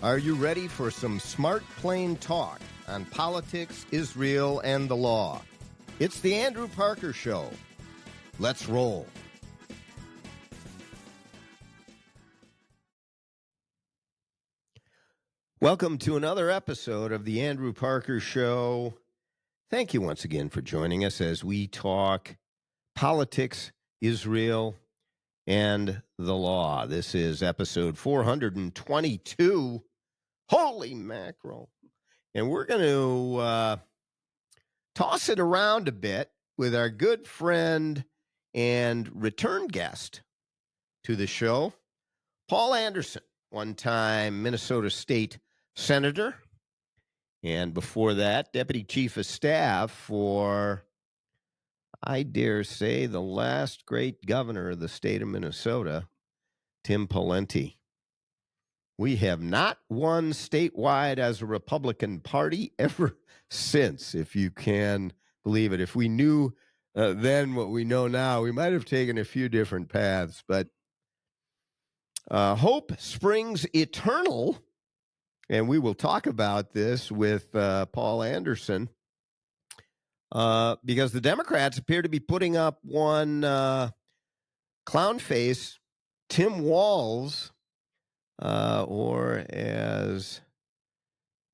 Are you ready for some smart, plain talk on politics, Israel, and the law? It's the Andrew Parker Show. Let's roll. Welcome to another episode of the Andrew Parker Show. Thank you once again for joining us as we talk politics, Israel, and the law. This is episode 422. Holy mackerel. And we're going to toss it around a bit with our good friend and return guest to the show, Paul Anderson, one-time Minnesota State Senator, and before that, Deputy Chief of Staff for, I dare say, the last great governor of the state of Minnesota, Tim Pawlenty. We have not won statewide as a Republican Party ever since, if you can believe it. If we knew then what we know now, we might have taken a few different paths. But hope springs eternal, and we will talk about this with Paul Anderson, because the Democrats appear to be putting up one clown face, Tim Walz, or as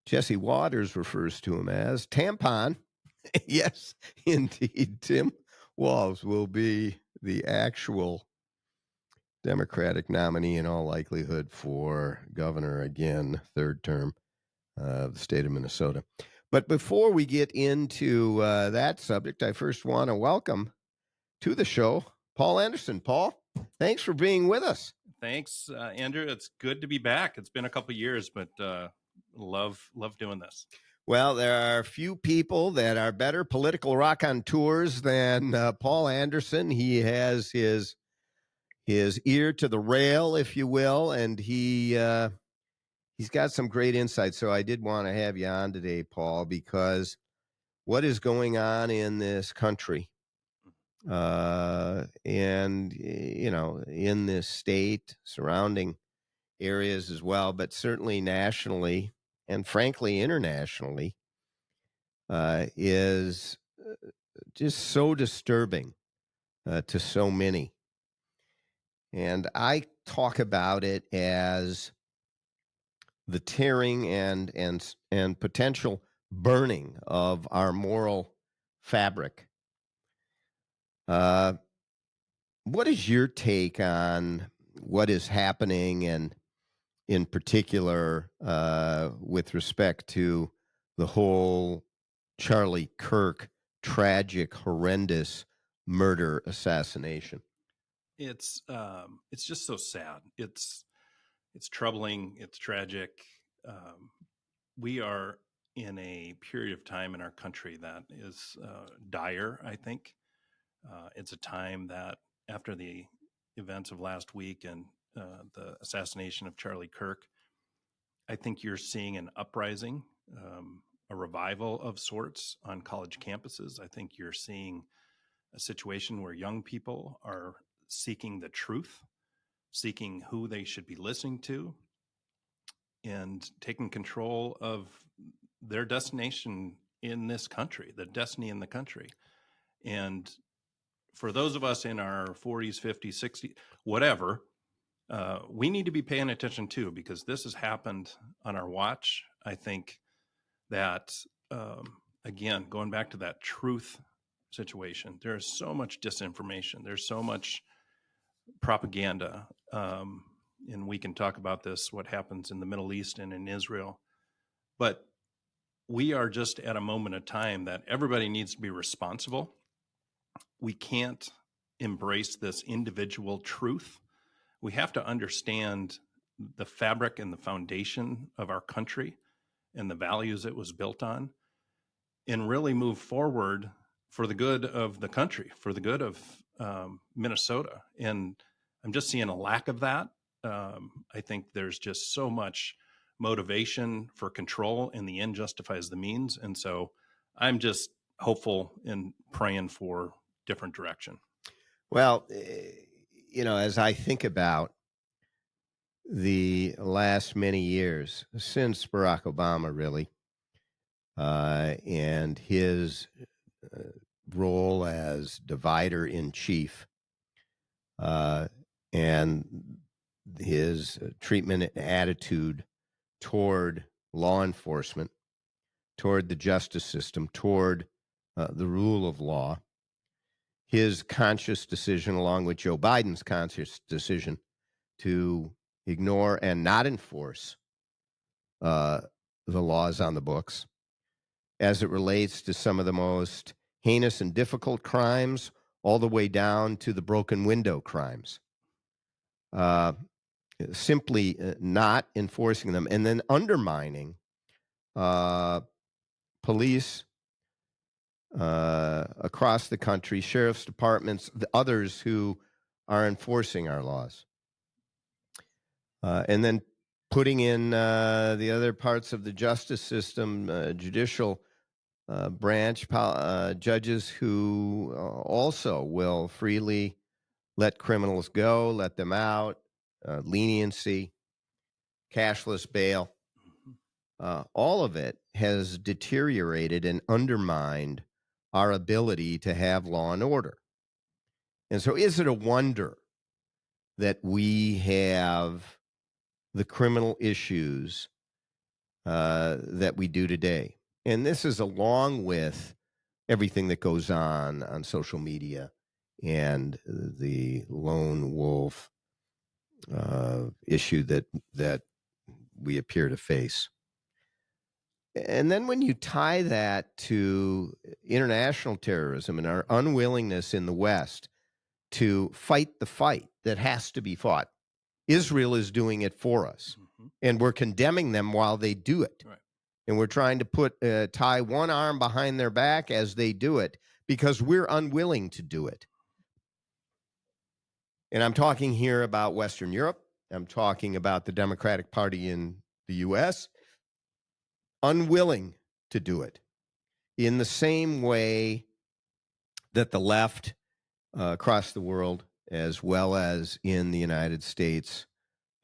Jesse Waters refers to him as, Tampon. Yes, indeed, Tim Walz will be the actual Democratic nominee in all likelihood for governor again, third term of the state of Minnesota. But before we get into that subject, I first want to welcome to the show Paul Anderson. Paul, thanks for being with us. Thanks, Andrew. It's good to be back. It's been a couple years, but love doing this. Well, there are few people that are better political raconteurs than Paul Anderson. He has his ear to the rail, if you will, and he's got some great insights. So I did want to have you on today, Paul, because what is going on in this country, and in this state, surrounding areas as well, but certainly nationally and frankly internationally, is just so disturbing to so many. And I talk about it as the tearing and potential burning of our moral fabric. What is your take on what is happening, and in particular with respect to the whole Charlie Kirk tragic, horrendous murder assassination? It's just so sad. It's troubling. It's tragic. We are in a period of time in our country that is dire, I think. It's a time that after the events of last week and the assassination of Charlie Kirk, I think you're seeing an uprising, a revival of sorts on college campuses. I think you're seeing a situation where young people are seeking the truth, seeking who they should be listening to, and taking control of their destination in this country, the destiny in the country. And for those of us in our 40s, 50s, 60s, whatever, we need to be paying attention too, because this has happened on our watch. I think that, again, going back to that truth situation, there's so much disinformation. There's so much propaganda. And we can talk about this, what happens in the Middle East and in Israel. But we are just at a moment of time that everybody needs to be responsible. We can't embrace this individual truth. We have to understand the fabric and the foundation of our country and the values it was built on, and really move forward for the good of the country, for the good of Minnesota. And I'm just seeing a lack of that. I think there's just so much motivation for control, and the end justifies the means. And so I'm just hopeful and praying for different direction. Well, as I think about the last many years, since Barack Obama, really, and his uh, role as divider in chief, uh, and his treatment and attitude toward law enforcement, toward the justice system, toward the rule of law, his conscious decision, along with Joe Biden's conscious decision to ignore and not enforce uh, the laws on the books as it relates to some of the most heinous and difficult crimes, all the way down to the broken window crimes. Uh, Simply not enforcing them and then undermining police across the country, sheriff's departments, the others who are enforcing our laws. And then putting in the other parts of the justice system, judicial branch, judges who also will freely let criminals go, let them out, leniency, cashless bail. All of it has deteriorated and undermined our ability to have law and order. And so, is it a wonder that we have the criminal issues that we do today? And this is along with everything that goes on social media and the lone wolf issue that we appear to face. And then when you tie that to international terrorism and our unwillingness in the West to fight the fight that has to be fought, Israel is doing it for us. Mm-hmm. And we're condemning them while they do it. Right. And we're trying to tie one arm behind their back as they do it because we're unwilling to do it. And I'm talking here about Western Europe. I'm talking about the Democratic Party in the U.S., unwilling to do it in the same way that the left across the world, as well as in the United States,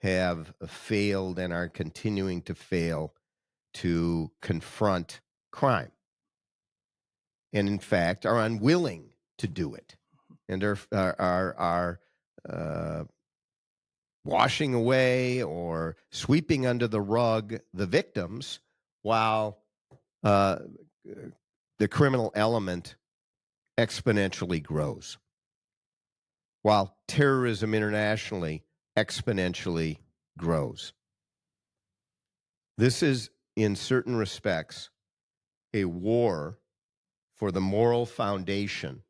have failed and are continuing to fail to confront crime. And in fact, are unwilling to do it and are washing away or sweeping under the rug the victims while the criminal element exponentially grows, while terrorism internationally exponentially grows. This is, in certain respects, a war for the moral foundation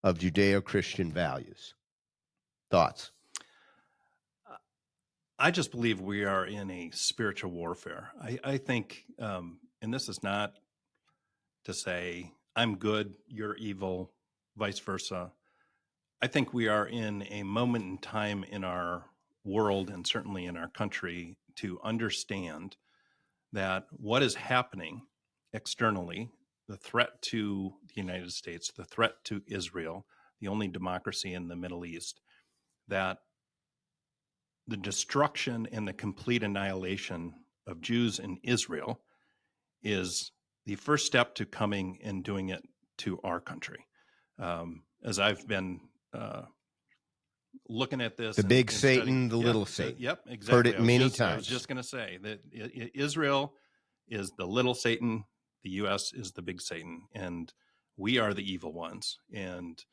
of Judeo-Christian values. Thoughts? I just believe we are in a spiritual warfare. I think, and this is not to say I'm good, you're evil, vice versa. I think we are in a moment in time in our world and certainly in our country to understand that what is happening externally, the threat to the United States, the threat to Israel, the only democracy in the Middle East, that the destruction and the complete annihilation of Jews in Israel is the first step to coming and doing it to our country. As I've been looking at this, the big Satan, the little Satan. Yep, exactly. Heard it many times. I was just going to say that Israel is the little Satan, the U.S. is the big Satan, and we are the evil ones. And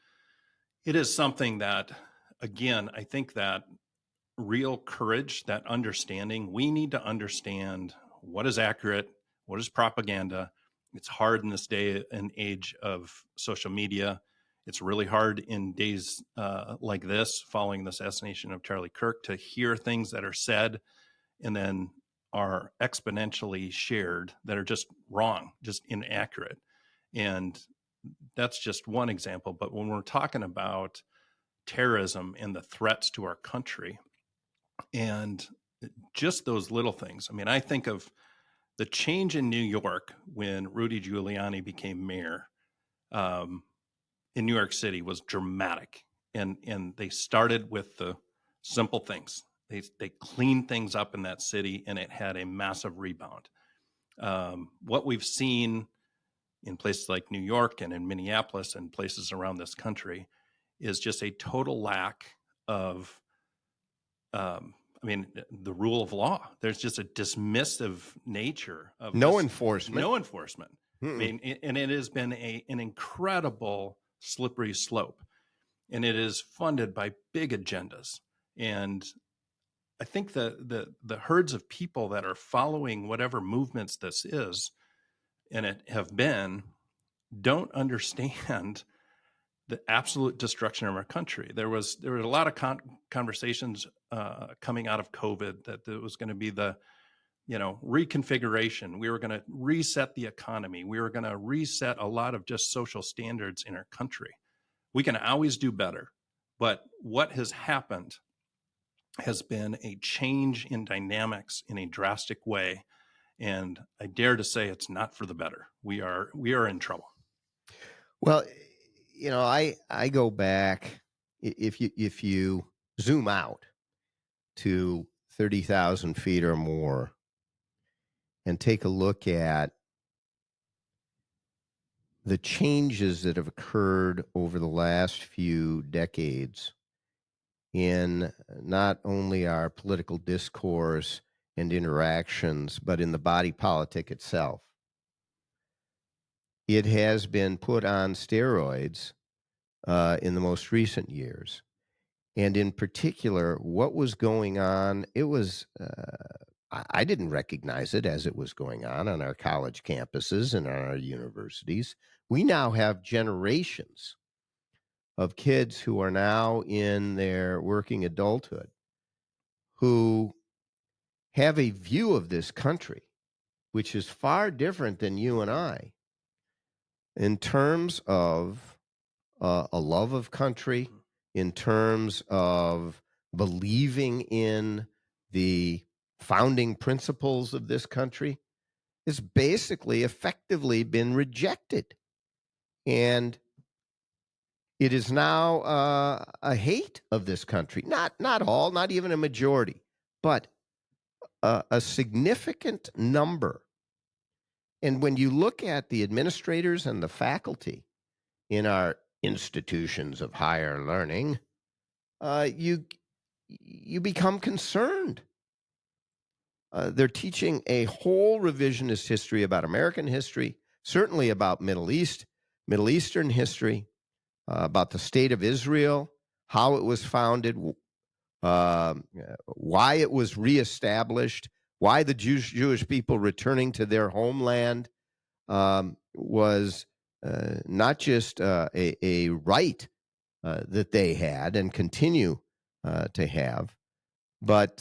it is something that, again, I think that real courage, that understanding, we need to understand what is accurate, what is propaganda. It's hard in this day and age of social media. It's really hard in days like this, following the assassination of Charlie Kirk, to hear things that are said and then are exponentially shared that are just wrong, just inaccurate. And that's just one example. But when we're talking about terrorism and the threats to our country and just those little things, I mean, I think of the change in New York when Rudy Giuliani became mayor in New York City was dramatic. And they started with the simple things. They cleaned things up in that city, and it had a massive rebound. What we've seen in places like New York and in Minneapolis and places around this country is just a total lack of, the rule of law. There's just a dismissive nature of no enforcement. No enforcement. And it has been an incredible slippery slope, and it is funded by big agendas. And I think the herds of people that are following whatever movements this is, and it have been, don't understand the absolute destruction of our country. There was a lot of conversations coming out of COVID that there was going to be the reconfiguration. We were going to reset the economy. We were going to reset a lot of just social standards in our country. We can always do better, but what has happened has been a change in dynamics in a drastic way, and I dare to say it's not for the better. We are in trouble. Well, I go back, if you zoom out to 30,000 feet or more and take a look at the changes that have occurred over the last few decades in not only our political discourse and interactions, but in the body politic itself. It has been put on steroids in the most recent years. And in particular, what was going on, it was, I didn't recognize it as it was going on our college campuses and on our universities. We now have generations of kids who are now in their working adulthood who have a view of this country, which is far different than you and I, in terms of a love of country, in terms of believing in the founding principles of this country, has basically effectively been rejected. And it is now a hate of this country. Not all, not even a majority, but a significant number. And when you look at the administrators and the faculty in our institutions of higher learning, you become concerned. They're teaching a whole revisionist history about American history, certainly about Middle Eastern history, about the state of Israel, how it was founded, why it was reestablished, why the Jewish people returning to their homeland was not just a right that they had and continue to have, but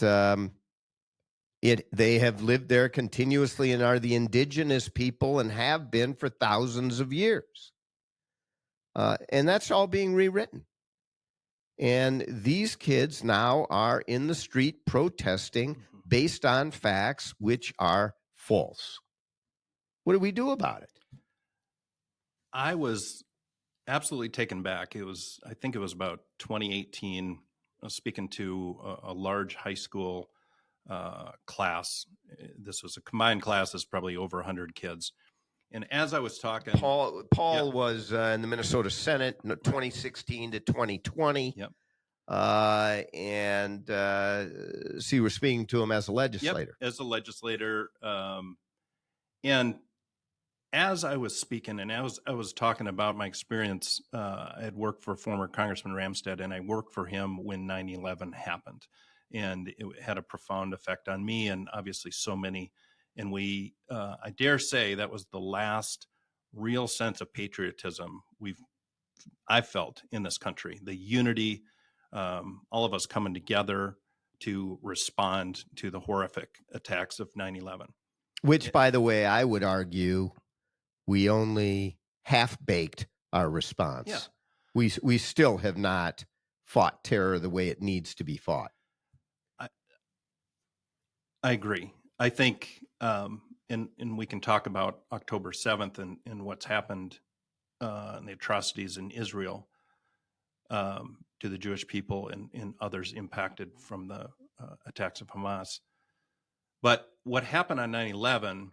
they have lived there continuously and are the indigenous people and have been for thousands of years. And that's all being rewritten. And these kids now are in the street protesting based on facts which are false. What do we do about it? I was absolutely taken back. I think it was about 2018. I was speaking to a large high school class. This was a combined class. There's probably over 100 kids. And as I was talking, Paul was in the Minnesota Senate, 2016 to 2020. Yep. And so you were speaking to him as a legislator. Yep, as a legislator. And as I was speaking and as I was talking about my experience, I had worked for former Congressman Ramstad, and I worked for him when 9/11 happened. And it had a profound effect on me and obviously so many. And I dare say that was the last real sense of patriotism I felt in this country. The unity, all of us coming together to respond to the horrific attacks of 9/11. Which, by the way, I would argue we only half-baked our response. Yeah. We still have not fought terror the way it needs to be fought. I agree. I think, and we can talk about October 7th and what's happened and the atrocities in Israel to the Jewish people and others impacted from the attacks of Hamas. But what happened on 9/11,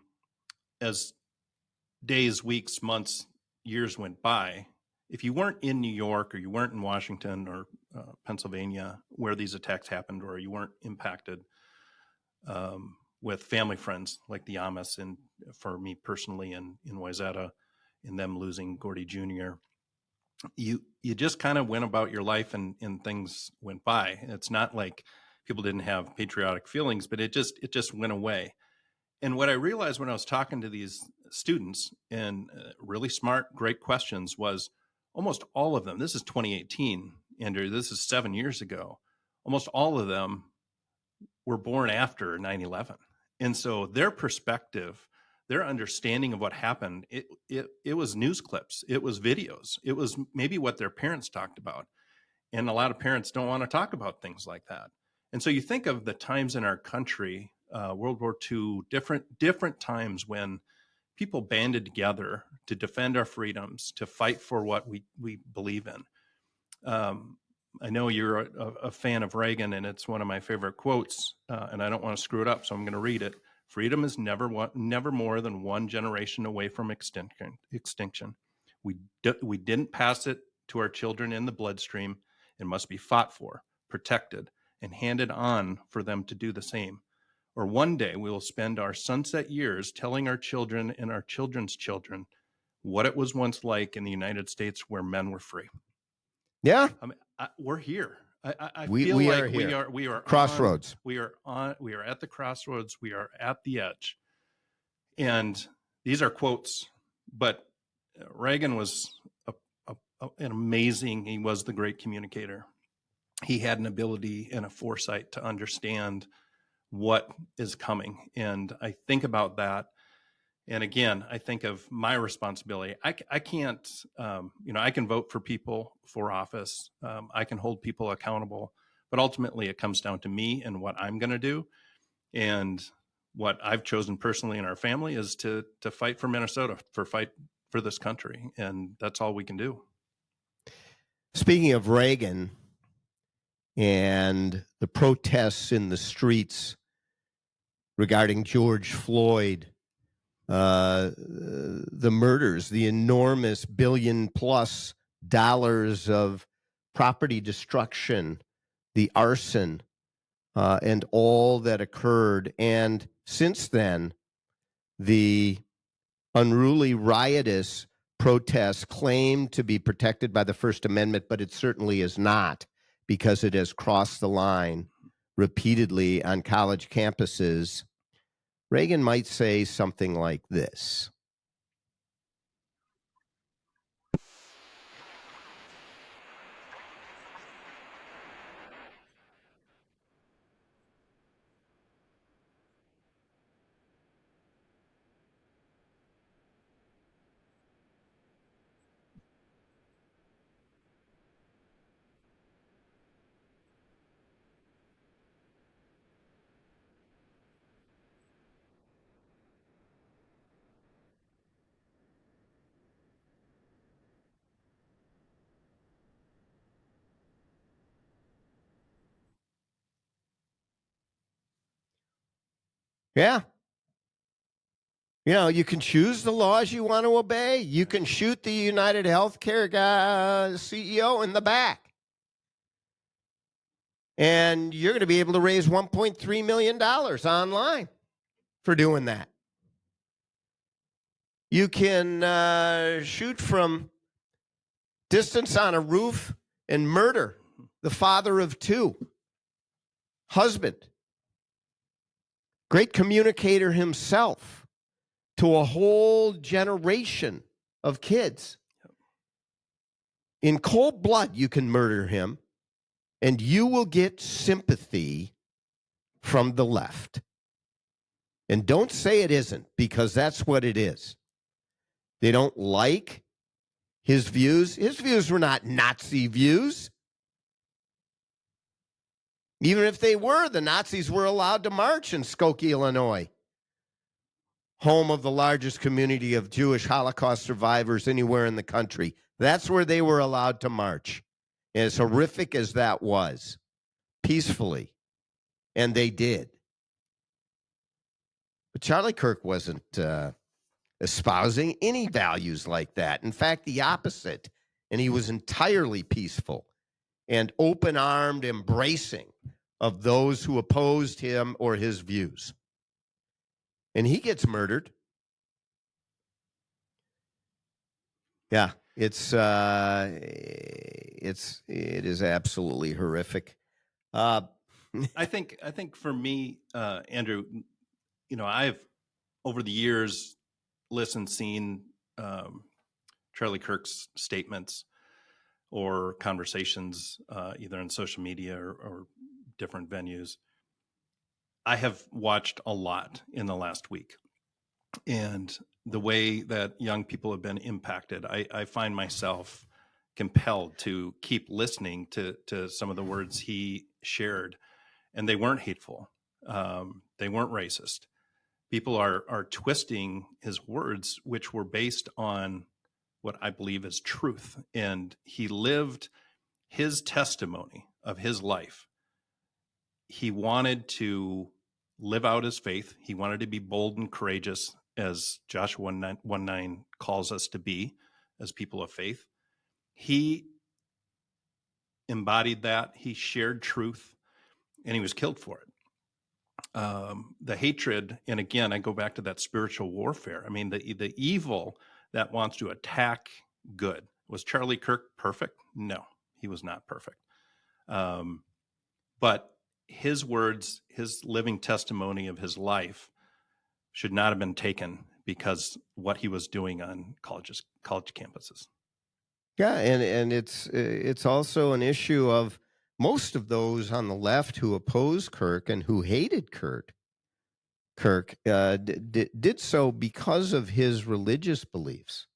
as days, weeks, months, years went by, if you weren't in New York or you weren't in Washington or Pennsylvania where these attacks happened, or you weren't impacted with family friends like the Amos, and for me personally in Wayzata, in them losing Gordy Jr., you just kind of went about your life and things went by. It's not like people didn't have patriotic feelings, but it just went away. And what I realized when I was talking to these students, and really smart, great questions, was almost all of them, this is 2018, Andrew, this is 7 years ago, almost all of them were born after 9/11. And so their perspective, their understanding of what happened, it was news clips, it was videos, it was maybe what their parents talked about. And a lot of parents don't want to talk about things like that. And so you think of the times in our country, World War II, different times when people banded together to defend our freedoms, to fight for what we believe in. I know you're a fan of Reagan, and it's one of my favorite quotes, and I don't want to screw it up, so I'm going to read it. Freedom is never more than one generation away from extinction. We didn't pass it to our children in the bloodstream. It must be fought for, protected, and handed on for them to do the same. Or one day we will spend our sunset years telling our children and our children's children what it was once like in the United States where men were free. Yeah. I mean, we're here. I We feel like are here. we are Crossroads. we are at the crossroads. We are at the edge. And these are quotes, but Reagan was an amazing, he was the great communicator. He had an ability and a foresight to understand what is coming. And I think about that. And again, I think of my responsibility. I can't, I can vote for people for office. I can hold people accountable, but ultimately it comes down to me and what I'm going to do. And what I've chosen personally in our family is to fight for Minnesota, fight for this country. And that's all we can do. Speaking of Reagan and the protests in the streets regarding George Floyd, the murders, the enormous $1 billion+ of property destruction, the arson, and all that occurred. And since then, the unruly, riotous protests claim to be protected by the First Amendment, but it certainly is not, because it has crossed the line repeatedly on college campuses. Reagan might say something like this. Yeah. You know, you can choose the laws you want to obey. You can shoot the United Healthcare CEO in the back. And you're going to be able to raise $1.3 million online for doing that. You can shoot from distance on a roof and murder the father of two, husband, great communicator himself, to a whole generation of kids. In cold blood, you can murder him, and you will get sympathy from the left. And don't say it isn't, because that's what it is. They don't like his views. His views were not Nazi views. Even if they were, the Nazis were allowed to march in Skokie, Illinois, home of the largest community of Jewish Holocaust survivors anywhere in the country. That's where they were allowed to march. And as horrific as that was, peacefully. and they did. But Charlie Kirk wasn't espousing any values like that. In fact, the opposite. And he was entirely peaceful and open-armed, embracing of those who opposed him or his views. And he gets murdered. Yeah, it is absolutely horrific. I think for me, Andrew, I've over the years listened, seen Charlie Kirk's statements or conversations, either on social media or different venues. I have watched a lot in the last week, and the way that young people have been impacted, I find myself compelled to keep listening to some of the words he shared, and they weren't hateful. They weren't racist. People are twisting his words, which were based on what I believe is truth. And he lived his testimony of his life. He wanted to live out his faith. He wanted to be bold and courageous, as Joshua 1:9 calls us to be as people of faith. He embodied that. He shared truth, and he was killed for it. The hatred, and again, I go back to that spiritual warfare. I mean, the evil that wants to attack good. Was Charlie Kirk perfect? No, he was not perfect. But his words, his living testimony of his life should not have been taken because what he was doing on college campuses. Yeah, and it's also an issue of most of those on the left who oppose Kirk and who hated Kirk did so because of his religious beliefs,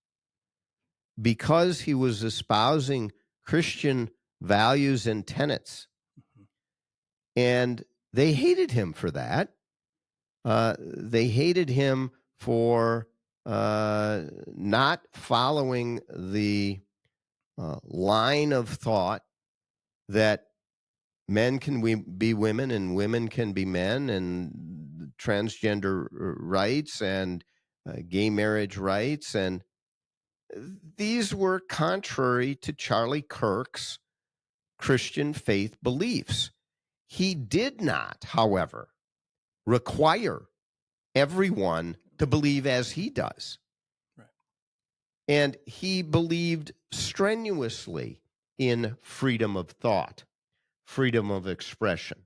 because he was espousing Christian values and tenets. And they hated him for that. They hated him for not following the line of thought that men can be women and women can be men, and transgender rights and gay marriage rights. And these were contrary to Charlie Kirk's Christian faith beliefs. He did not, however, require everyone to believe as he does. Right. And he believed strenuously in freedom of thought, freedom of expression,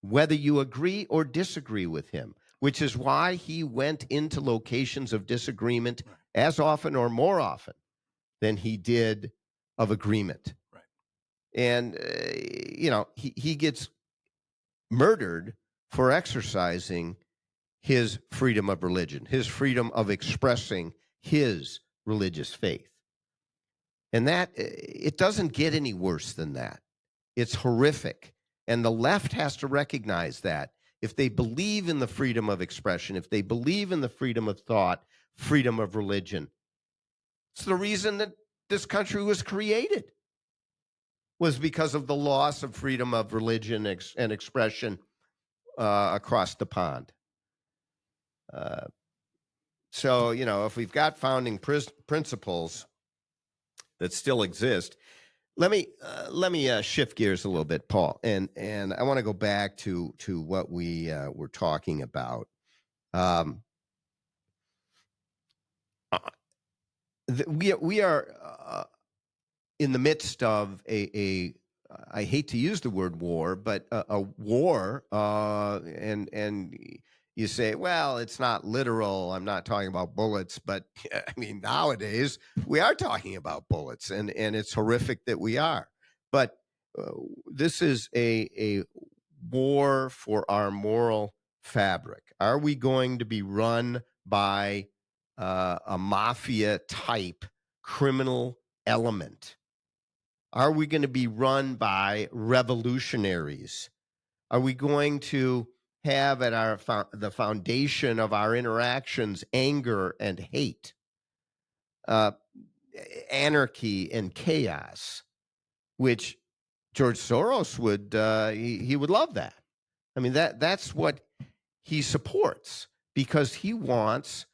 whether you agree or disagree with him, which is why he went into locations of disagreement as often or more often than he did of agreement. Right. And, he gets murdered for exercising his freedom of religion, his freedom of expressing his religious faith. And that, it doesn't get any worse than that. It's horrific. And the left has to recognize that. If they believe in the freedom of expression, if they believe in the freedom of thought, freedom of religion, it's the reason that this country was created, was because of the loss of freedom of religion and expression across the pond. So, if we've got founding principles that still exist, let me shift gears a little bit, Paul, and I want to go back to what we were talking about. We are in the midst of a I hate to use the word war, but a war, and you say, well, it's not literal. I'm not talking about bullets, but I mean, nowadays we are talking about bullets, and it's horrific that we are. But this is a war for our moral fabric. Are we going to be run by a mafia type criminal element? Are we going to be run by revolutionaries? Are we going to have at the foundation of our interactions anger and hate, anarchy and chaos, which George Soros would he would love that. I mean, that's what he supports, because he wants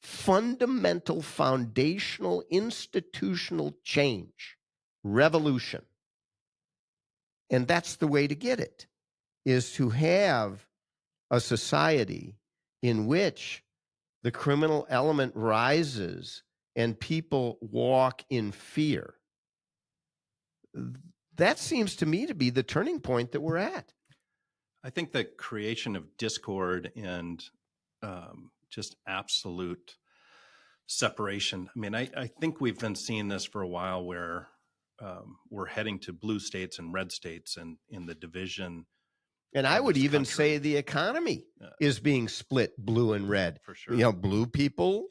fundamental, foundational, institutional change, revolution. And that's the way to get it, is to have a society in which the criminal element rises and people walk in fear. That seems to me to be the turning point that we're at. I think the creation of discord and just absolute separation. I mean, I think we've been seeing this for a while, where we're heading to blue states and red states, and in the division. And I would even say the economy is being split blue and red. For sure. You know, blue people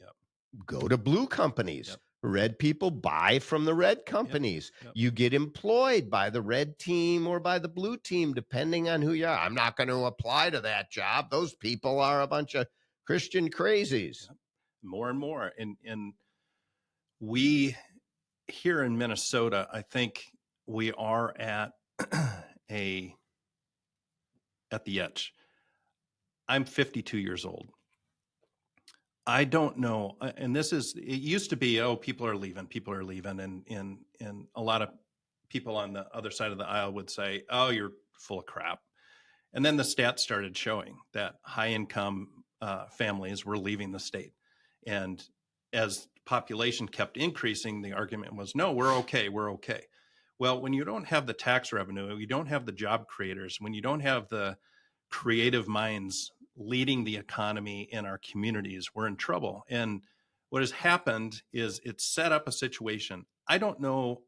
go to blue companies. Red people buy from the red companies. You get employed by the red team or by the blue team, depending on who you are. I'm not going to apply to that job. Those people are a bunch of Christian crazies. More and more. And we here in Minnesota, I think we are at the edge. I'm 52 years old. I don't know. And it used to be, people are leaving. And a lot of people on the other side of the aisle would say, oh, you're full of crap. And then the stats started showing that high income families were leaving the state. And as population kept increasing, the argument was, no, we're okay. Well, when you don't have the tax revenue, you don't have the job creators, when you don't have the creative minds leading the economy in our communities, we're in trouble. And what has happened is it's set up a situation. I don't know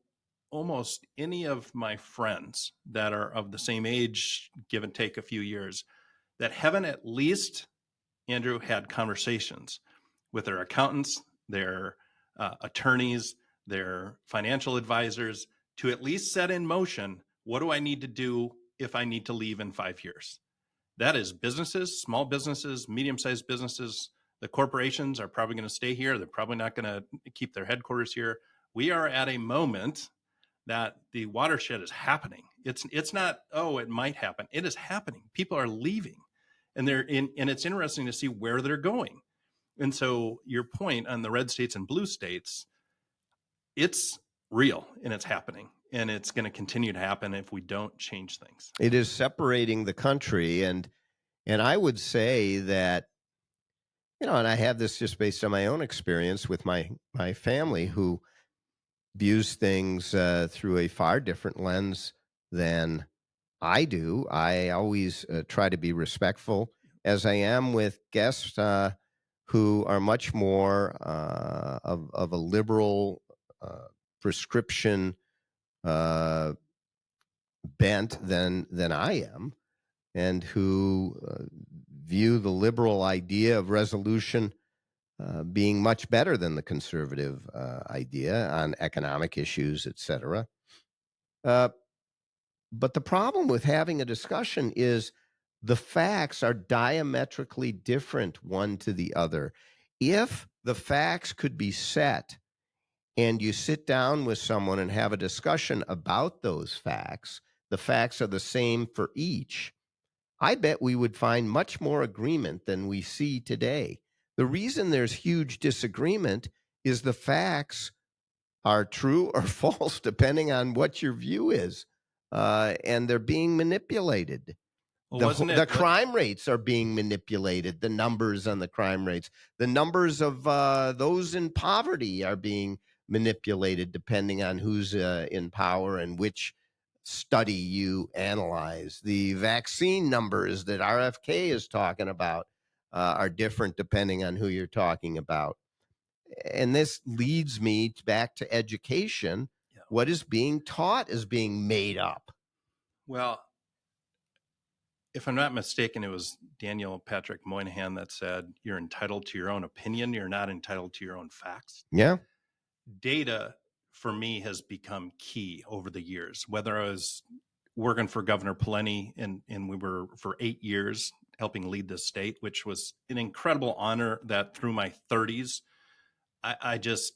almost any of my friends that are of the same age, give and take a few years, that haven't at least, Andrew, had conversations with their accountants, their attorneys, their financial advisors, to at least set in motion, what do I need to do if I need to leave in 5 years? That is businesses, small businesses, medium-sized businesses. The corporations are probably going to stay here. They're probably not going to keep their headquarters here. We are at a moment that the watershed is happening. It's not, it might happen. It is happening. People are leaving, and it's interesting to see where they're going. And so your point on the red states and blue states, it's real and it's happening. And it's going to continue to happen if we don't change things. It is separating the country. And I would say that, and I have this just based on my own experience with my family, who views things through a far different lens than I do. I always try to be respectful, as I am with guests who are much more of a liberal prescription bent than I am, and who view the liberal idea of resolution being much better than the conservative idea on economic issues, et cetera. But the problem with having a discussion is the facts are diametrically different one to the other. If the facts could be set and you sit down with someone and have a discussion about those facts, the facts are the same for each, I bet we would find much more agreement than we see today. The reason there's huge disagreement is the facts are true or false, depending on what your view is. And they're being manipulated. Well, the crime rates are being manipulated. The numbers on the crime rates, the numbers of those in poverty are being manipulated depending on who's in power and which study you analyze. The vaccine numbers that RFK is talking about are different depending on who you're talking about. And this leads me back to education. Yeah. What is being taught is being made up. Well, if I'm not mistaken, it was Daniel Patrick Moynihan that said, you're entitled to your own opinion. You're not entitled to your own facts. Yeah. Data, for me, has become key over the years. Whether I was working for Governor Pawlenty and we were for 8 years helping lead this state, which was an incredible honor that through my 30s, I just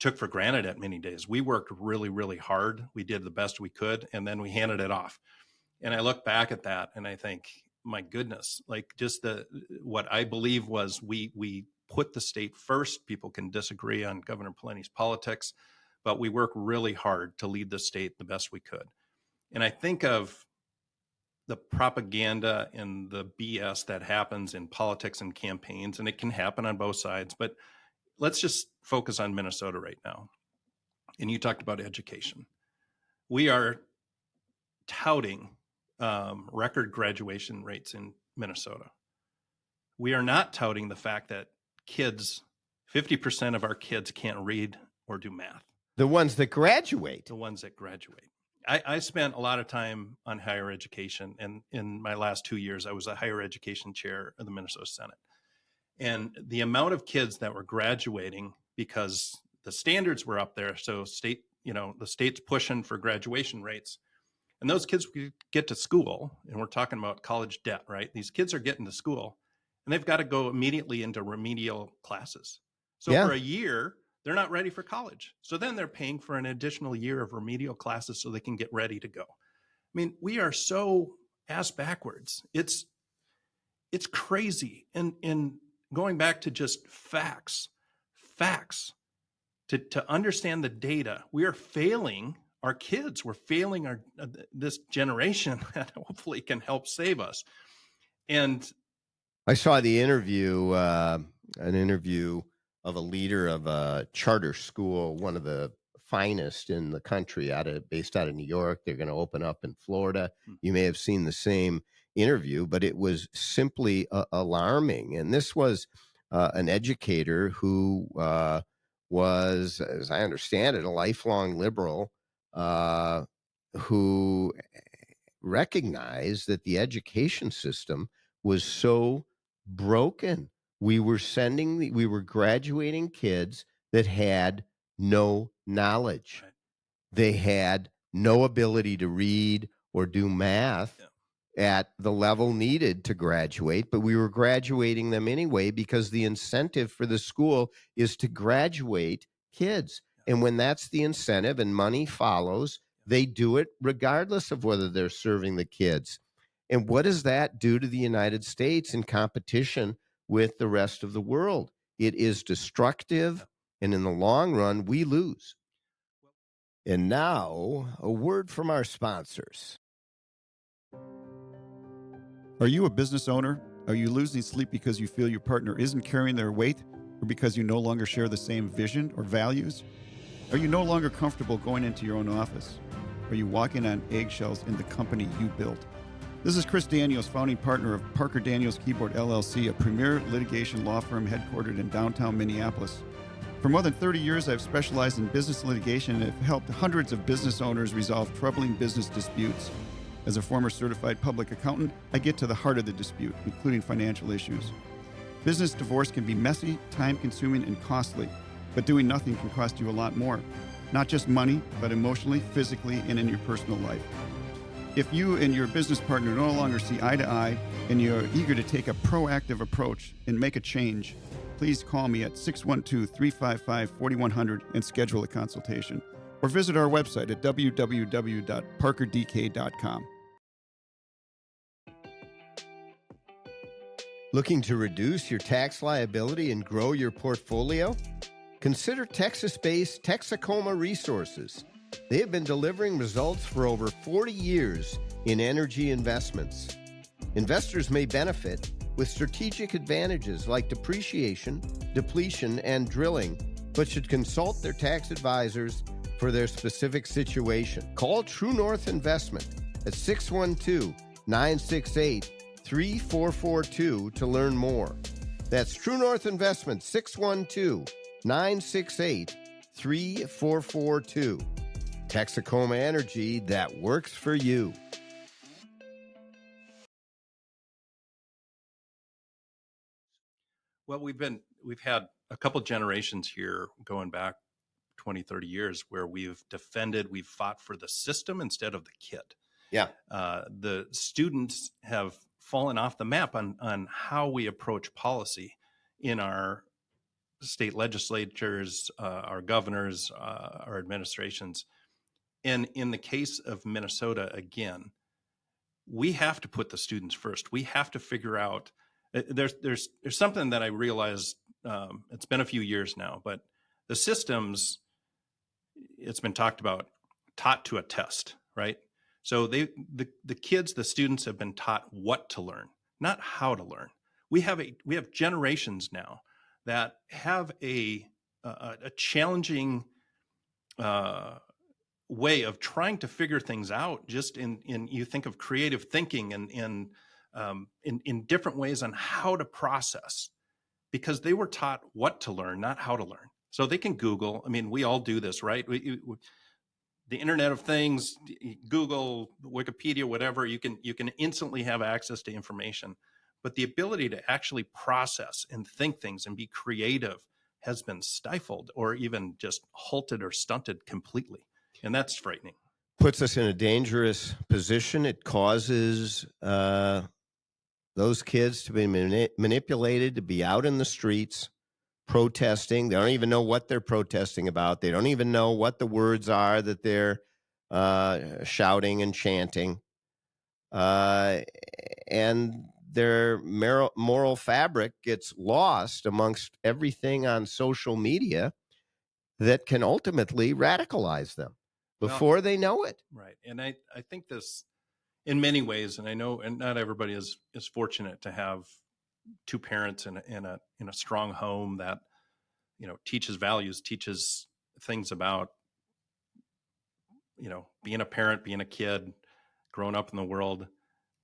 took for granted at many days. We worked really, really hard. We did the best we could, and then we handed it off. And I look back at that and I think, my goodness, like just what I believe was we put the state first. People can disagree on Governor Pawlenty's politics, but we work really hard to lead the state the best we could. And I think of the propaganda and the BS that happens in politics and campaigns, and it can happen on both sides, but let's just focus on Minnesota right now. And you talked about education. We are touting record graduation rates in Minnesota. We are not touting the fact that 50% of our kids can't read or do math. The ones that graduate. The ones that graduate. I spent a lot of time on higher education, and in my last 2 years, I was a higher education chair of the Minnesota Senate. And the amount of kids that were graduating because the standards were up there, so the state's pushing for graduation rates, and those kids get to school, and we're talking about college debt, right? These kids are getting to school, and they've got to go immediately into remedial classes. So for a year, they're not ready for college. So then they're paying for an additional year of remedial classes so they can get ready to go. I mean, we are so ass backwards. It's crazy. And going back to just facts, to understand the data, we are failing our kids. We're failing this generation that hopefully can help save us. And I saw the interview, an interview of a leader of a charter school, one of the finest in the country, based out of New York. They're going to open up in Florida. You may have seen the same interview, but it was simply alarming. And this was an educator who was, as I understand it, a lifelong liberal who recognized that the education system was so broken. We were graduating kids that had no knowledge. Right. They had no ability to read or do math at the level needed to graduate, but we were graduating them anyway because the incentive for the school is to graduate kids. And when that's the incentive and money follows, they do it regardless of whether they're serving the kids. And what does that do to the United States in competition with the rest of the world? It is destructive, and in the long run, we lose. And now, a word from our sponsors. Are you a business owner? Are you losing sleep because you feel your partner isn't carrying their weight, or because you no longer share the same vision or values? Are you no longer comfortable going into your own office? Are you walking on eggshells in the company you built? This is Chris Daniels, founding partner of Parker Daniels Keyboard LLC, a premier litigation law firm headquartered in downtown Minneapolis. For more than 30 years, I've specialized in business litigation and have helped hundreds of business owners resolve troubling business disputes. As a former certified public accountant, I get to the heart of the dispute, including financial issues. Business divorce can be messy, time-consuming, and costly, but doing nothing can cost you a lot more. Not just money, but emotionally, physically, and in your personal life. If you and your business partner no longer see eye to eye and you're eager to take a proactive approach and make a change, please call me at 612-355-4100 and schedule a consultation. Or visit our website at www.parkerdk.com. Looking to reduce your tax liability and grow your portfolio? Consider Texas-based Texacoma Resources. They have been delivering results for over 40 years in energy investments. Investors may benefit with strategic advantages like depreciation, depletion, and drilling, but should consult their tax advisors for their specific situation. Call True North Investment at 612-968-3442 to learn more. That's True North Investment, 612-968-3442. Texacoma Energy that works for you. Well, we've had a couple generations here going back 20, 30 years where we've fought for the system instead of the kid. Yeah. The students have fallen off the map on how we approach policy in our state legislatures, our governors, our administrations. And in the case of Minnesota, again, we have to put the students first. We have to figure out. There's something that I realized. It's been a few years now, but the systems, it's been talked about, taught to a test, right? So the kids, the students have been taught what to learn, not how to learn. We have generations now that have a challenging way of trying to figure things out. Just in you think of creative thinking and in different ways on how to process, because they were taught what to learn, not how to learn. So they can Google. I mean, we all do this, right? The Internet of Things, Google, Wikipedia, whatever, you can instantly have access to information. But the ability to actually process and think things and be creative has been stifled or even just halted or stunted completely. And that's frightening. Puts us in a dangerous position. It causes those kids to be manipulated, to be out in the streets protesting. They don't even know what they're protesting about. They don't even know what the words are that they're shouting and chanting. And their moral fabric gets lost amongst everything on social media that can ultimately radicalize them before they know it. Right. And I think this, in many ways, and I know, and not everybody is fortunate to have two parents in a strong home that, teaches values, teaches things about, being a parent, being a kid, growing up in the world.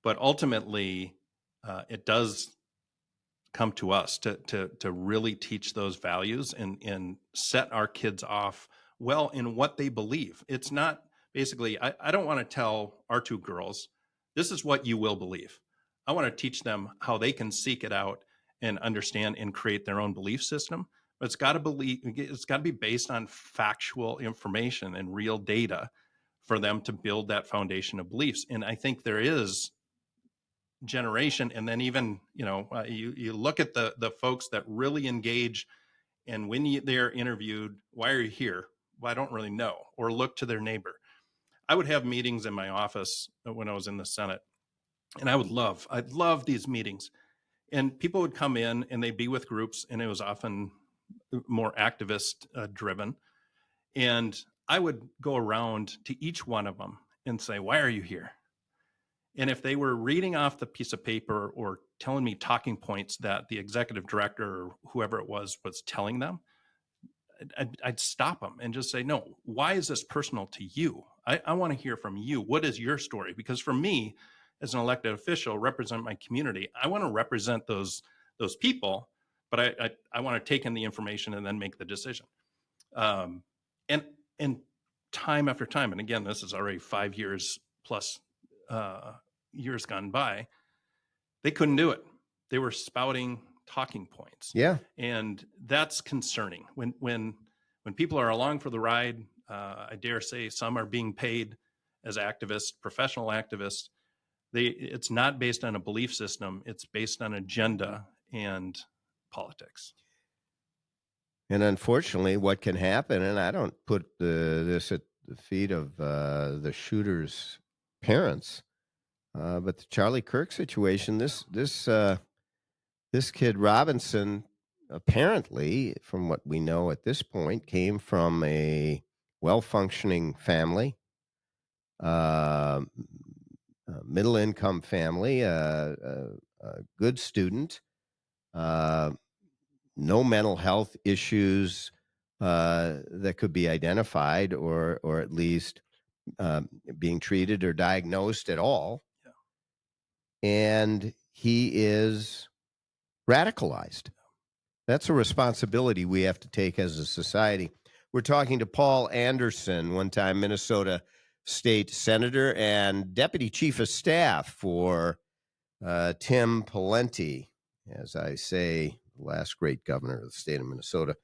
But ultimately, it does come to us to really teach those values and set our kids off well in what they believe. It's not basically, I don't want to tell our two girls, this is what you will believe. I want to teach them how they can seek it out and understand and create their own belief system. But it's got to be based on factual information and real data for them to build that foundation of beliefs. And I think there is generation, and then even you look at the folks that really engage, and when they're interviewed, why are you here? Well, I don't really know. Or look to their neighbor. I would have meetings in my office when I was in the Senate, and I'd love these meetings, and people would come in and they'd be with groups, and it was often more activist driven, and I would go around to each one of them and say, why are you here? And if they were reading off the piece of paper or telling me talking points that the executive director or whoever it was telling them, I'd stop them and just say, no, why is this personal to you? I want to hear from you. What is your story? Because for me, as an elected official, represent my community, I want to represent those people, but I want to take in the information and then make the decision. And time after time, and again, this is already 5 years plus years gone by, they couldn't do it. They were spouting talking points. Yeah. And that's concerning. When people are along for the ride, I dare say some are being paid as activists, professional activists. It's not based on a belief system. It's based on agenda and politics. And unfortunately, what can happen, and I don't put this at the feet of the shooter's parents, but the Charlie Kirk situation, this kid Robinson, apparently, from what we know at this point, came from a well-functioning family, middle-income family, a good student, no mental health issues that could be identified or at least being treated or diagnosed at all. Yeah. And he is radicalized. That's a responsibility we have to take as a society. We're talking to Paul Anderson, one-time Minnesota State Senator and Deputy Chief of Staff for Tim Pawlenty, as I say, last great governor of the state of Minnesota.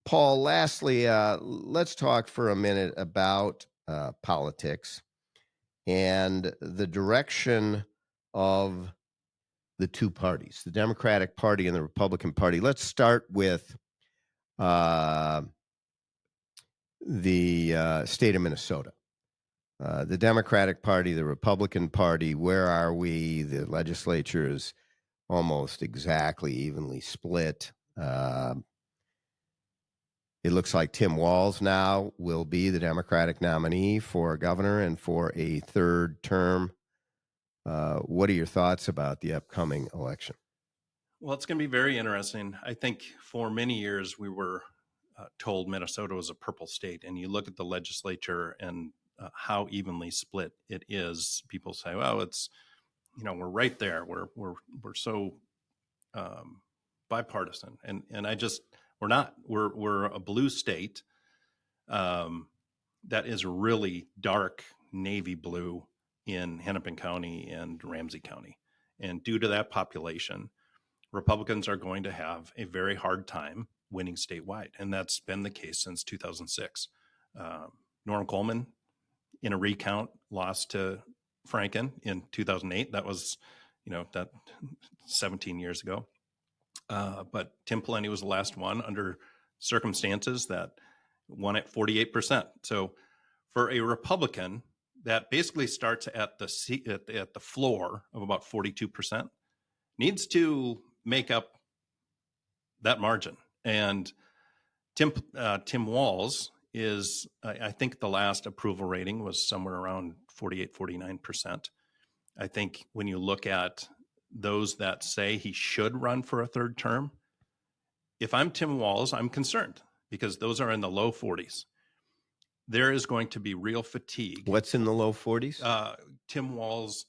Paul, lastly, let's talk for a minute about politics and the direction of the two parties, the Democratic Party and the Republican Party. Let's start with the state of Minnesota. the Democratic Party, the Republican Party, where are we? The legislature is almost exactly evenly split. It looks like Tim Walz now will be the Democratic nominee for governor and for a third term. What are your thoughts about the upcoming election? Well, it's going to be very interesting. I think for many years we were told Minnesota was a purple state, and you look at the legislature and how evenly split it is. People say, "Well, it's we're right there. We're so bipartisan," and we're not. We're a blue state that is really dark navy blue in Hennepin County and Ramsey County, and due to that population, Republicans are going to have a very hard time winning statewide, and that's been the case since 2006. Norm Coleman, in a recount, lost to Franken in 2008. That was, that 17 years ago. But Tim Pawlenty was the last one under circumstances that won at 48%. So for a Republican, that basically starts at the floor of about 42%, needs to make up that margin. And Tim Walz is, I think the last approval rating was somewhere around 48, 49%. I think when you look at those that say he should run for a third term, if I'm Tim Walz, I'm concerned because those are in the low 40s. There is going to be real fatigue. What's in the low 40s? Tim Walz.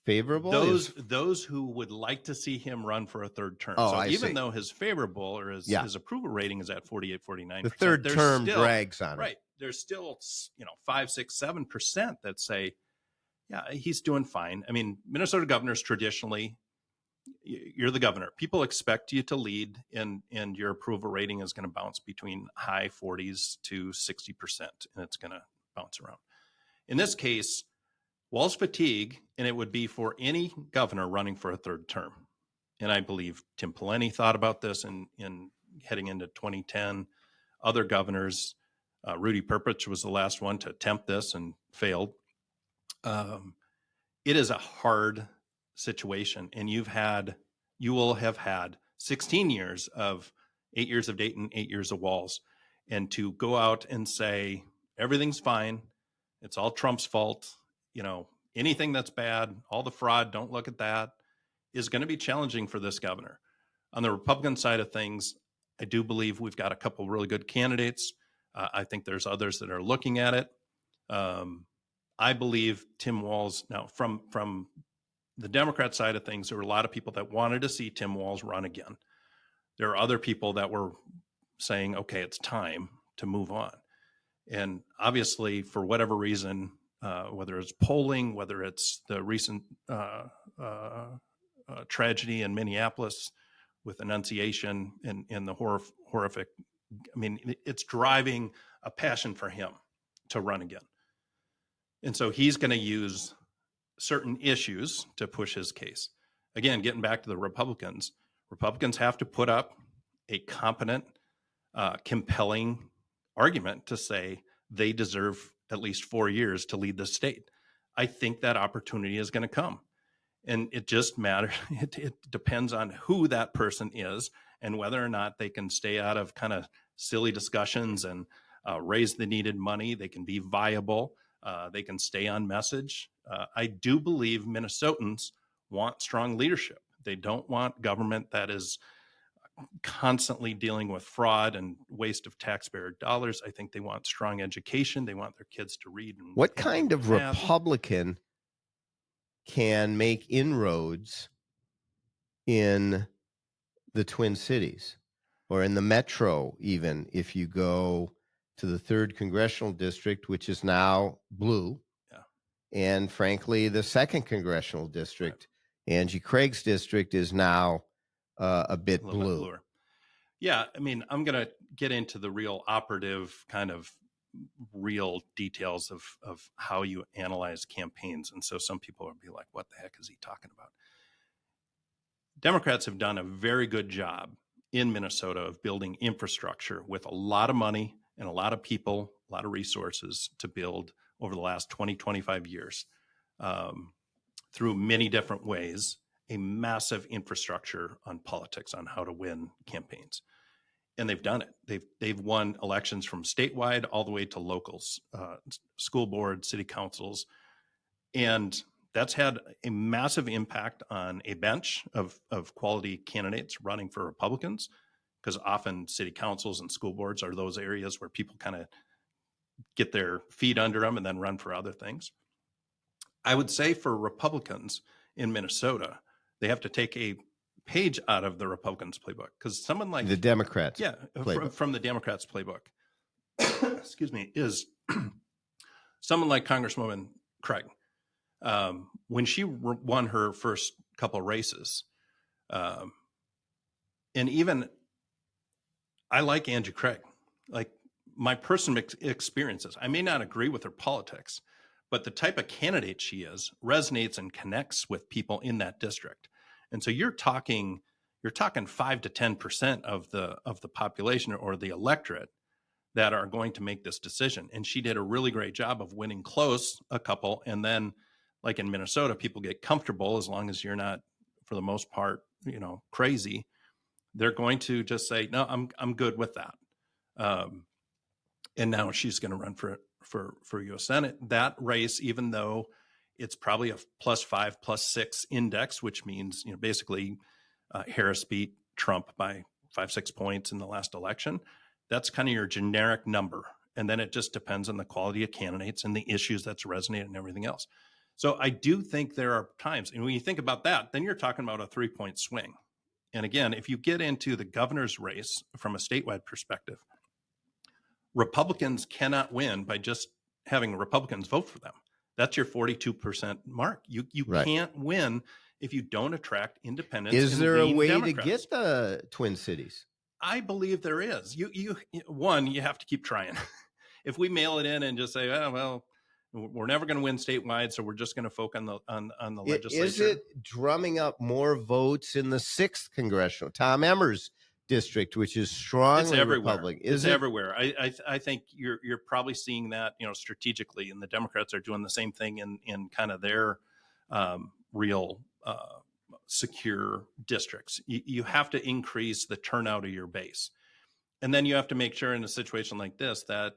Favorable? Those who would like to see him run for a third term. Oh, so I even see. though his favorable or his approval rating is at 48, 49%. The third term drags on him. Right. There's still, 5, 6, 7% that say, yeah, he's doing fine. I mean, Minnesota governors traditionally, you're the governor. People expect you to lead, and your approval rating is going to bounce between high 40s to 60%, and it's going to bounce around. In this case, Walz fatigue, and it would be for any governor running for a third term. And I believe Tim Pawlenty thought about this in heading into 2010. Other governors, Rudy Perpich was the last one to attempt this and failed. It is a hard situation, and you will have had 16 years of 8 years of Dayton, 8 years of Walz, and to go out and say everything's fine, it's all Trump's fault. Anything that's bad, all the fraud, don't look at that, is going to be challenging for this governor. On the Republican side of things, I do believe we've got a couple really good candidates. I think there's others that are looking at it. I believe Tim Walz, now from the Democrat side of things, there were a lot of people that wanted to see Tim Walz run again. There are other people that were saying, okay, it's time to move on. And obviously, for whatever reason, whether it's polling, whether it's the recent tragedy in Minneapolis with Annunciation and the horrific, it's driving a passion for him to run again. And so he's going to use certain issues to push his case. Again, getting back to the Republicans have to put up a competent, compelling argument to say they deserve at least 4 years to lead the state. I think that opportunity is going to come. And it just matters. It depends on who that person is and whether or not they can stay out of kind of silly discussions and raise the needed money. They can be viable. They can stay on message. I do believe Minnesotans want strong leadership. They don't want government that is constantly dealing with fraud and waste of taxpayer dollars. I think they want strong education. They want their kids to read. What kind of Republican can make inroads in the Twin Cities or in the metro, even if you go to the 3rd Congressional District, which is now blue, and frankly, the 2nd Congressional District, right. Angie Craig's district, is now a bit blue. Bluer. Yeah, I'm going to get into the real operative kind of real details of how you analyze campaigns. And so some people will be like, what the heck is he talking about? Democrats have done a very good job in Minnesota of building infrastructure with a lot of money and a lot of people, a lot of resources to build over the last 20, 25 years through many different ways, a massive infrastructure on politics, on how to win campaigns. And they've done it. They've won elections from statewide all the way to locals, school boards, city councils. And that's had a massive impact on a bench of quality candidates running for Republicans, because often city councils and school boards are those areas where people kind of get their feet under them and then run for other things. I would say for Republicans in Minnesota, they have to take a page out of the Republicans' playbook, because someone like the Democrats, from the Democrats' playbook, excuse me, is someone like Congresswoman Craig. When she won her first couple of races, and even I like Angie Craig, like my personal experiences. I may not agree with her politics, but the type of candidate she is resonates and connects with people in that district. And so you're talking 5 to 10% of the population or the electorate that are going to make this decision. And she did a really great job of winning close a couple. And then, like in Minnesota, people get comfortable as long as you're not, for the most part, crazy. They're going to just say, no, I'm good with that. And now she's going to run for U.S. Senate. That race, even though it's probably a +5, +6 index, which means, basically Harris beat Trump by 5-6 points in the last election. That's kind of your generic number. And then it just depends on the quality of candidates and the issues that's resonated and everything else. So I do think there are times, and when you think about that, then you're talking about a 3-point swing. And again, if you get into the governor's race from a statewide perspective, Republicans cannot win by just having Republicans vote for them. That's your 42% mark. You Right. can't win if you don't attract independents. Is there a way Democrats. to get the Twin Cities? I believe there is. You have to keep trying. If we mail it in and just say, oh, well, we're never going to win statewide, so we're just going to focus on the legislature. Is it drumming up more votes in the 6th congressional, Tom Emmer's district, which is strongly Republican? It's everywhere. I think you're probably seeing that, strategically, and the Democrats are doing the same thing in kind of their real secure districts. You have to increase the turnout of your base. And then you have to make sure in a situation like this that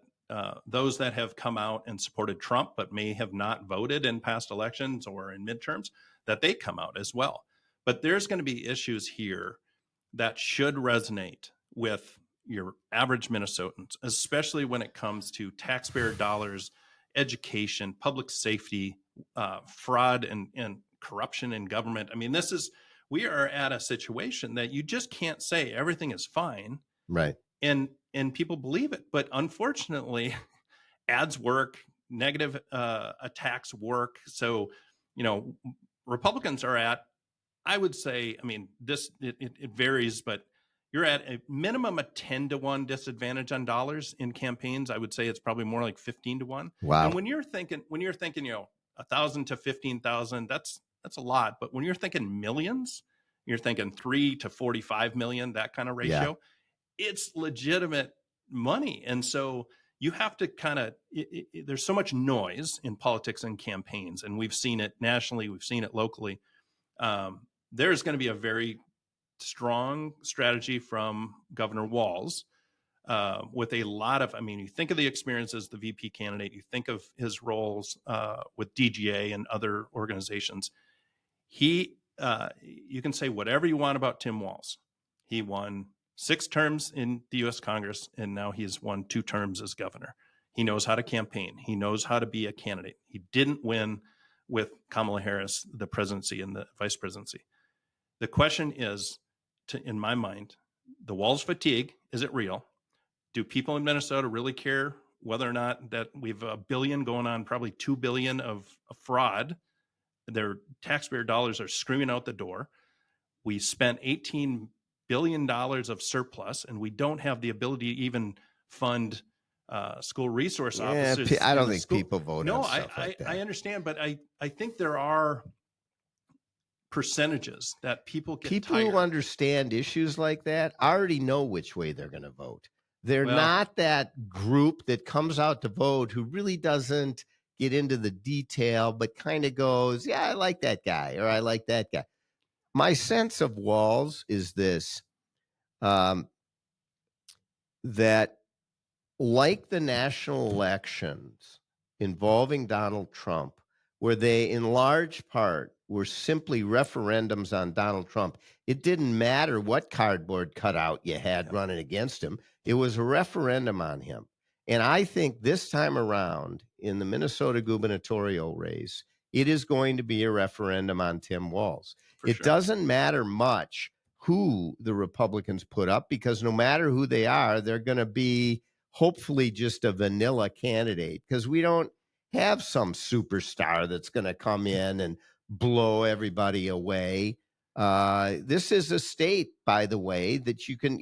those that have come out and supported Trump but may have not voted in past elections or in midterms, that they come out as well. But there's going to be issues here that should resonate with your average Minnesotans, especially when it comes to taxpayer dollars, education, public safety, fraud, and corruption in government. I mean, we are at a situation that you just can't say everything is fine. Right. And people believe it. But unfortunately, ads work, negative attacks work. So, Republicans are at, I would say, I mean, it varies, but you're at a minimum of 10-1 disadvantage on dollars in campaigns. I would say it's probably more like 15-1. Wow. And when you're thinking, 1,000 to 15,000, that's a lot. But when you're thinking millions, you're thinking 3 to 45 million, that kind of ratio. Yeah. It's legitimate money. And so you have to kind of, there's so much noise in politics and campaigns, and we've seen it nationally, we've seen it locally. There's going to be a very strong strategy from Governor Walz with a lot of, you think of the experiences, the VP candidate, you think of his roles with DGA and other organizations. You can say whatever you want about Tim Walz. He won 6 terms in the U.S. Congress, and now he's won 2 terms as governor. He knows how to campaign. He knows how to be a candidate. He didn't win with Kamala Harris, the presidency and the vice presidency. The question is, in my mind, the Walz fatigue, is it real? Do people in Minnesota really care whether or not that we've $1 billion going on, probably $2 billion of fraud? Their taxpayer dollars are screaming out the door. We spent $18 billion of surplus, and we don't have the ability to even fund school resource officers. I don't think people vote. No, on stuff like that. I understand, but I think there are percentages that people get tired. Who understand issues like that already know which way they're going to vote. They're not that group that comes out to vote who really doesn't get into the detail, but kind of goes, yeah, I like that guy, or I like that guy. My sense of Walz is this, that like the national elections involving Donald Trump, where they in large part were simply referendums on Donald Trump. It didn't matter what cardboard cutout you had running against him. It was a referendum on him. And I think this time around in the Minnesota gubernatorial race, it is going to be a referendum on Tim Walz. It doesn't matter much who the Republicans put up, because no matter who they are, they're going to be hopefully just a vanilla candidate, because we don't have some superstar that's going to come in and blow everybody away. This is a state, by the way, that you can,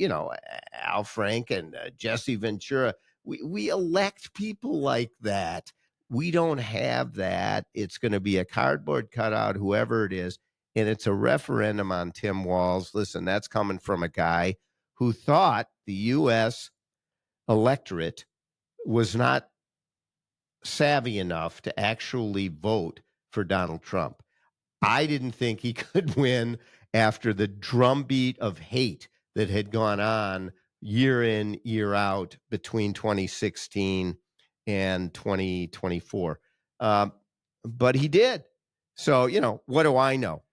Al Frank and Jesse Ventura, we elect people like that. We don't have that. It's going to be a cardboard cutout, whoever it is, and it's a referendum on Tim Walz. Listen, that's coming from a guy who thought the U.S. electorate was not savvy enough to actually vote for Donald Trump. I didn't think he could win after the drumbeat of hate that had gone on year in, year out between 2016 and 2024. But he did. So, what do I know?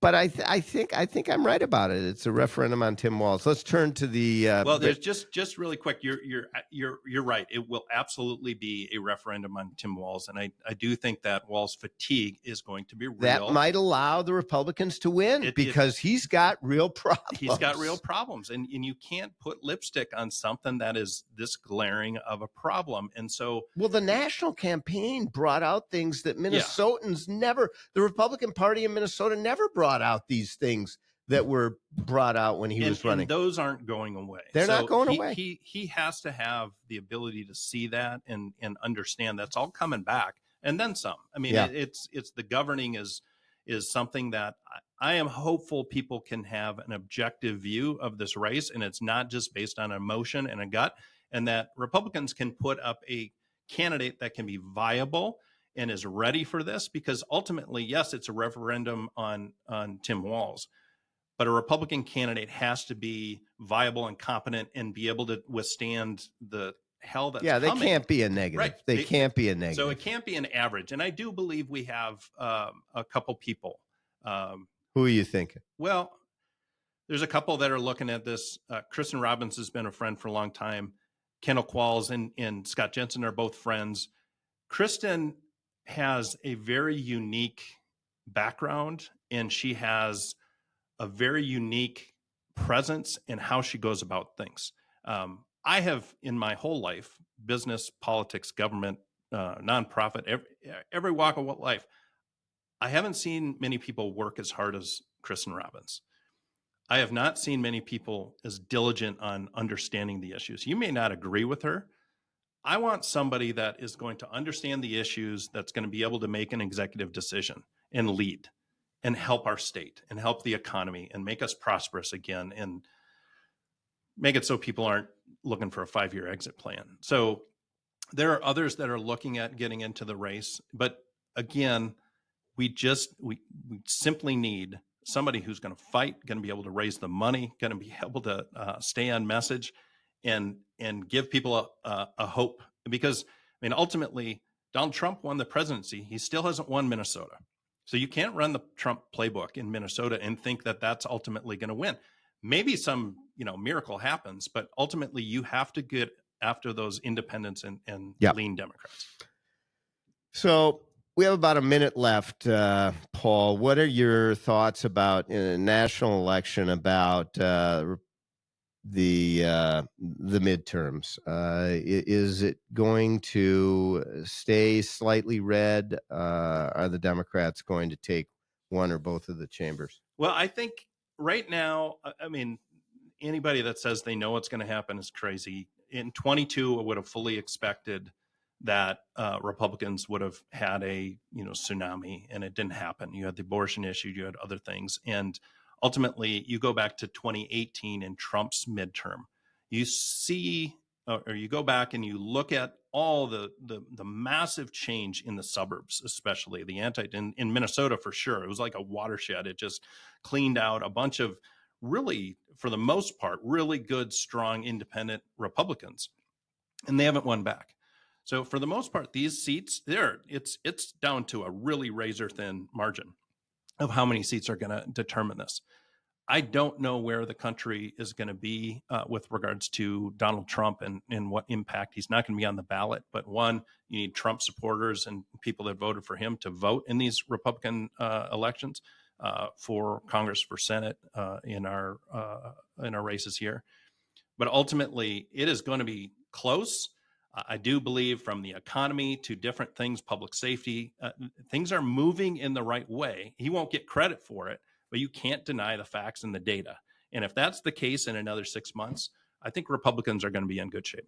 But I think I'm right about it. It's a referendum on Tim Walz. Let's turn to the. Well, there's just really quick. You're right. It will absolutely be a referendum on Tim Walz, and I do think that Walz fatigue is going to be real. That might allow the Republicans to win because he's got real problems. He's got real problems, and you can't put lipstick on something that is this glaring of a problem. And so, well, the national campaign brought out things that Minnesotans never. The Republican Party in Minnesota never brought out these things that were brought out when he was running. And those aren't going away. They're not going away. He has to have the ability to see that and understand that's all coming back, and then some. I mean, it's the governing is something that I am hopeful people can have an objective view of this race, and it's not just based on emotion and a gut, and that Republicans can put up a candidate that can be viable and is ready for this, because ultimately, yes, it's a referendum on Tim Walz, but a Republican candidate has to be viable and competent and be able to withstand the hell that's coming. They can't be a negative. Right. They can't be a negative. So it can't be an average. And I do believe we have a couple people. Who are you thinking? Well, there's a couple that are looking at this. Kristen Robbins has been a friend for a long time. Kendall Qualls and Scott Jensen are both friends. Kristen has a very unique background, and she has a very unique presence in how she goes about things. I have, in my whole life, business, politics, government, nonprofit, every walk of life, I haven't seen many people work as hard as Kristen Robbins. I have not seen many people as diligent on understanding the issues. You may not agree with her. I want somebody that is going to understand the issues, that's going to be able to make an executive decision and lead and help our state and help the economy and make us prosperous again and make it so people aren't looking for a 5-year exit plan. So there are others that are looking at getting into the race. But again, we simply need somebody who's going to fight, going to be able to raise the money, going to be able to stay on message and give people a hope. Because, I mean, ultimately, Donald Trump won the presidency. He still hasn't won Minnesota. So you can't run the Trump playbook in Minnesota and think that that's ultimately going to win. Maybe some, miracle happens, but ultimately you have to get after those independents and lean Democrats. So we have about a minute left, Paul. What are your thoughts about in a national election about the midterms? Is it going to stay slightly red? Are the Democrats going to take one or both of the chambers? Well, I think right now, I mean, anybody that says they know what's going to happen is crazy. In 22, I would have fully expected that Republicans would have had a tsunami, and it didn't happen. You had the abortion issue, you had other things, and ultimately, you go back to 2018 in Trump's midterm. You see, or you go back and you look at all the massive change in the suburbs, especially in Minnesota for sure. It was like a watershed. It just cleaned out a bunch of really, for the most part, really good, strong, independent Republicans, and they haven't won back. So for the most part, these seats it's down to a really razor thin margin of how many seats are going to determine this. I don't know where the country is going to be with regards to Donald Trump and what impact. He's not going to be on the ballot, but one, you need Trump supporters and people that voted for him to vote in these Republican elections for Congress, for Senate, in our races here. But ultimately, it is going to be close. I do believe from the economy to different things, public safety, things are moving in the right way. He won't get credit for it, but you can't deny the facts and the data. And if that's the case in another 6 months, I think Republicans are going to be in good shape.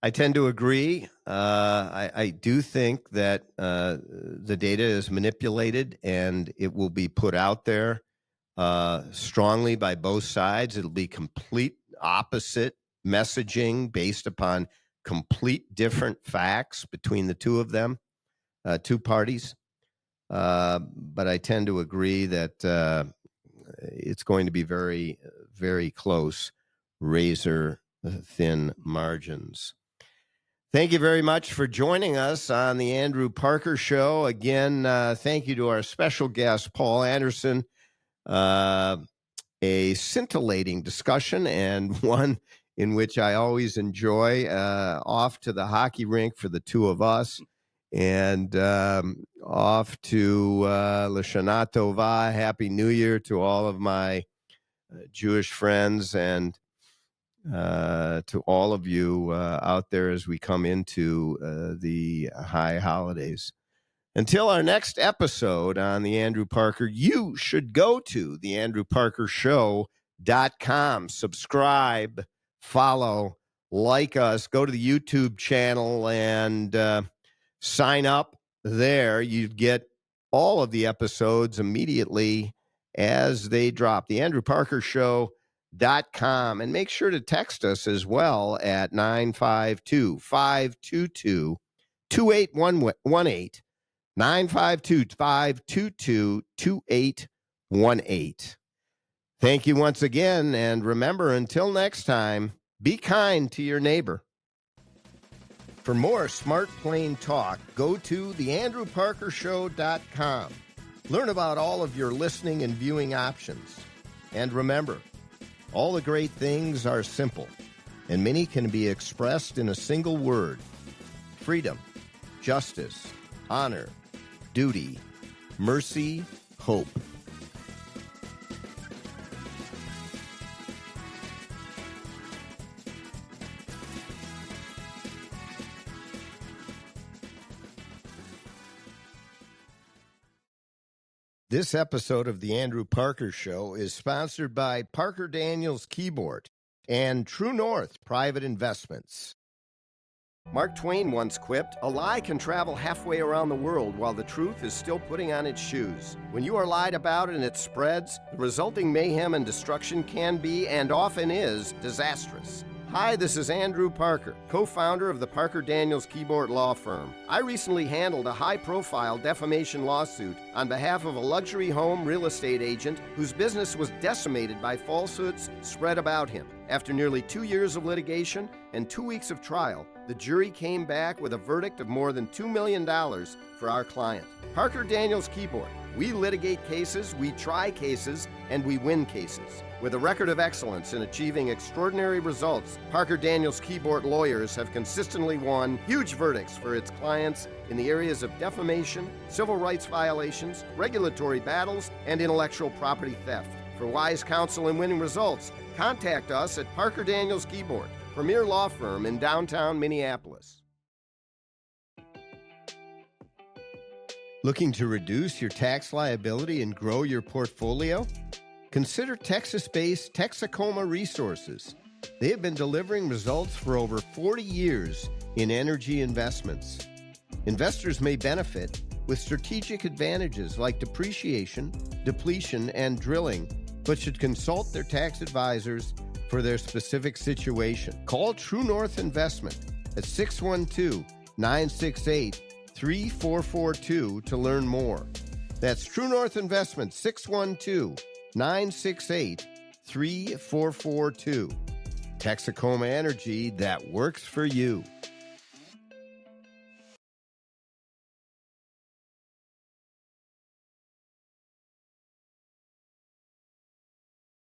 I tend to agree. I do think that the data is manipulated and it will be put out there strongly by both sides. It'll be complete opposite messaging based upon complete different facts between the two of them, two parties. But I tend to agree that it's going to be very, very close, razor thin margins. Thank you very much for joining us on the Andrew Parker Show. Again, thank you to our special guest, Paul Anderson. A scintillating discussion and one in which I always enjoy, off to the hockey rink for the two of us, and off to L'Shana Tova, Happy New Year to all of my Jewish friends, and to all of you out there as we come into the high holidays. Until our next episode on The Andrew Parker, you should go to theandrewparkershow.com. Subscribe, follow, like us, go to the YouTube channel and sign up there. You get all of the episodes immediately as they drop. theandrewparkershow.com. And make sure to text us as well at 952-522-2818. 952-522-2818. Thank you once again, and remember, until next time, be kind to your neighbor. For more Smart Plain Talk, go to theandrewparkershow.com. Learn about all of your listening and viewing options. And remember, all the great things are simple, and many can be expressed in a single word: freedom, justice, honor, duty, mercy, hope. This episode of The Andrew Parker Show is sponsored by Parker Daniels Keyboard and True North Private Investments. Mark Twain once quipped, "A lie can travel halfway around the world while the truth is still putting on its shoes. When you are lied about and it spreads, the resulting mayhem and destruction can be, and often is, disastrous." Hi, this is Andrew Parker, co-founder of the Parker Daniels Keyboard Law Firm. I recently handled a high-profile defamation lawsuit on behalf of a luxury home real estate agent whose business was decimated by falsehoods spread about him. After nearly 2 years of litigation and 2 weeks of trial, the jury came back with a verdict of more than $2 million for our client. Parker Daniels Keyboard. We litigate cases, we try cases, and we win cases. With a record of excellence in achieving extraordinary results, Parker Daniels Keyboard lawyers have consistently won huge verdicts for its clients in the areas of defamation, civil rights violations, regulatory battles, and intellectual property theft. For wise counsel and winning results, contact us at Parker Daniels Keyboard, premier law firm in downtown Minneapolis. Looking to reduce your tax liability and grow your portfolio? Consider Texas-based Texacoma Resources. They have been delivering results for over 40 years in energy investments. Investors may benefit with strategic advantages like depreciation, depletion, and drilling, but should consult their tax advisors for their specific situation. Call True North Investment at 612-968-3442 to learn more. That's True North Investment, 612-968-3442. Texacoma Energy that works for you.